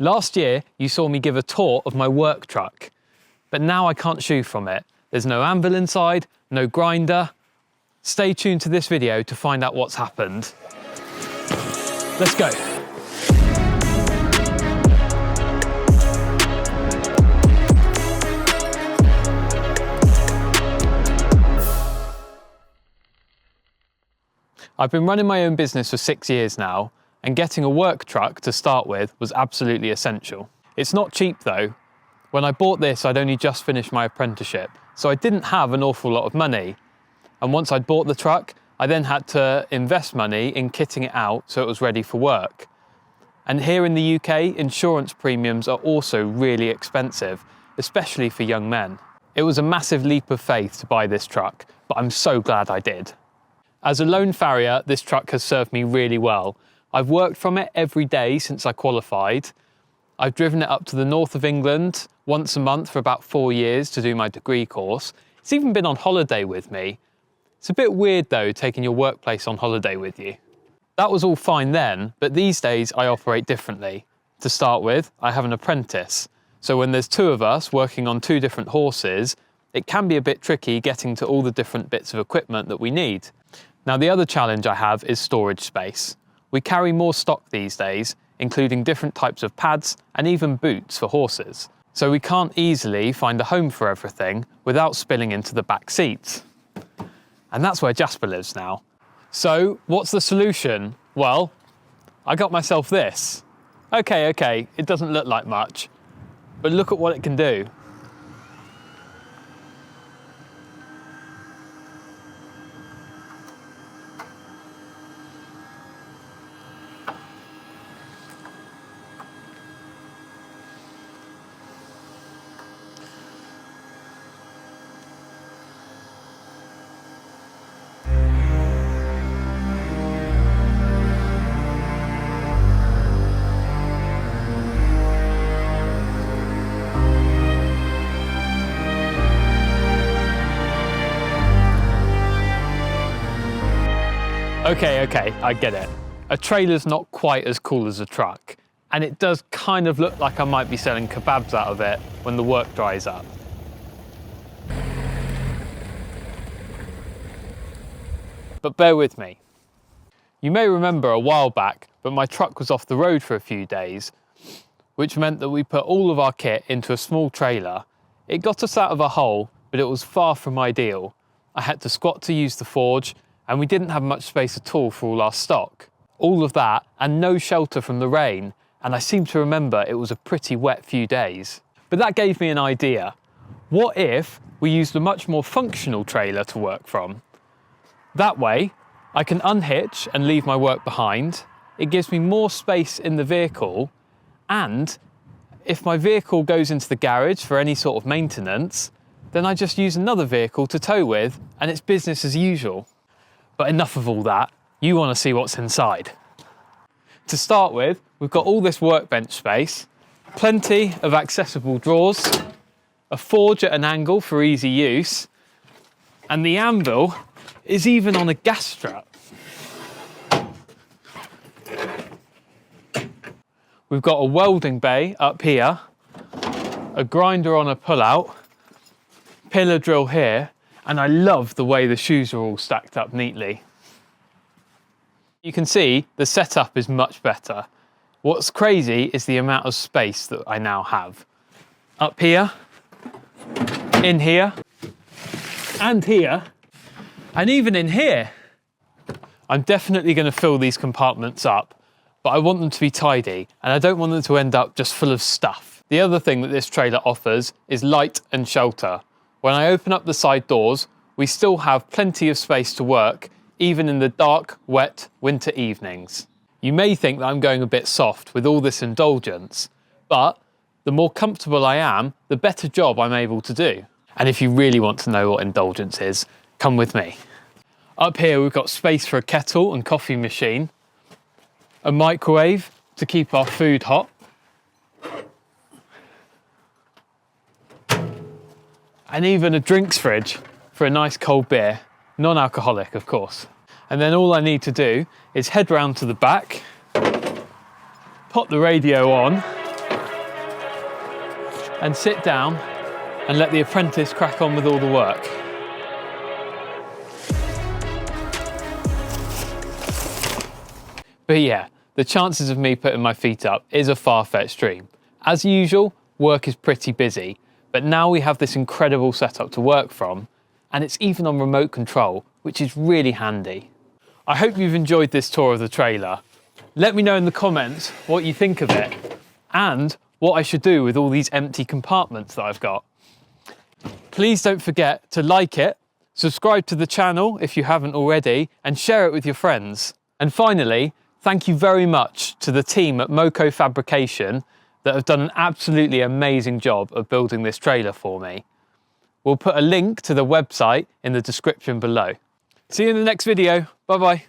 Last year, you saw me give a tour of my work truck, but now I can't shoe from it. There's no anvil inside, no grinder. Stay tuned to this video to find out what's happened. Let's go. I've been running my own business for 6 years now, and getting a work truck to start with was absolutely essential. It's not cheap though. When I bought this, I'd only just finished my apprenticeship, so I didn't have an awful lot of money. And once I'd bought the truck, I then had to invest money in kitting it out so it was ready for work. And here in the UK, insurance premiums are also really expensive, especially for young men. It was a massive leap of faith to buy this truck, but I'm so glad I did. As a lone farrier, this truck has served me really well. I've worked from it every day since I qualified. I've driven it up to the north of England once a month for about 4 years to do my degree course. It's even been on holiday with me. It's a bit weird though, taking your workplace on holiday with you. That was all fine then, but these days I operate differently. To start with, I have an apprentice. So when there's 2 of us working on 2 different horses, it can be a bit tricky getting to all the different bits of equipment that we need. Now the other challenge I have is storage space. We carry more stock these days, including different types of pads and even boots for horses. So we can't easily find a home for everything without spilling into the back seats. And that's where Jasper lives now. So what's the solution? Well, I got myself this. Okay, it doesn't look like much, but look at what it can do. Okay, I get it. A trailer's not quite as cool as a truck, and it does kind of look like I might be selling kebabs out of it when the work dries up. But bear with me. You may remember a while back, but my truck was off the road for a few days, which meant that we put all of our kit into a small trailer. It got us out of a hole, but it was far from ideal. I had to squat to use the forge, and we didn't have much space at all for all our stock. All of that, and no shelter from the rain, and I seem to remember it was a pretty wet few days. But that gave me an idea. What if we used a much more functional trailer to work from? That way, I can unhitch and leave my work behind. It gives me more space in the vehicle, and if my vehicle goes into the garage for any sort of maintenance, then I just use another vehicle to tow with, and it's business as usual. But enough of all that, you want to see what's inside. To start with, we've got all this workbench space, plenty of accessible drawers, a forge at an angle for easy use, and the anvil is even on a gas strap. We've got a welding bay up here, a grinder on a pull-out, pillar drill here, and I love the way the shoes are all stacked up neatly. You can see the setup is much better. What's crazy is the amount of space that I now have. Up here, in here, and here, and even in here. I'm definitely going to fill these compartments up, but I want them to be tidy, and I don't want them to end up just full of stuff. The other thing that this trailer offers is light and shelter. When I open up the side doors, we still have plenty of space to work, even in the dark, wet winter evenings. You may think that I'm going a bit soft with all this indulgence, but the more comfortable I am, the better job I'm able to do. And if you really want to know what indulgence is, come with me. Up here we've got space for a kettle and coffee machine, a microwave to keep our food hot, and even a drinks fridge for a nice cold beer, non-alcoholic of course. And then all I need to do is head round to the back, pop the radio on, and sit down and let the apprentice crack on with all the work. But yeah, the chances of me putting my feet up is a far-fetched dream. As usual, work is pretty busy, but now we have this incredible setup to work from, and it's even on remote control, which is really handy. I hope you've enjoyed this tour of the trailer. Let me know in the comments what you think of it, and what I should do with all these empty compartments that I've got. Please don't forget to like it, subscribe to the channel if you haven't already, and share it with your friends. And finally, thank you very much to the team at Moco Fabrication that have done an absolutely amazing job of building this trailer for me. We'll put a link to the website in the description below. See you in the next video. Bye bye.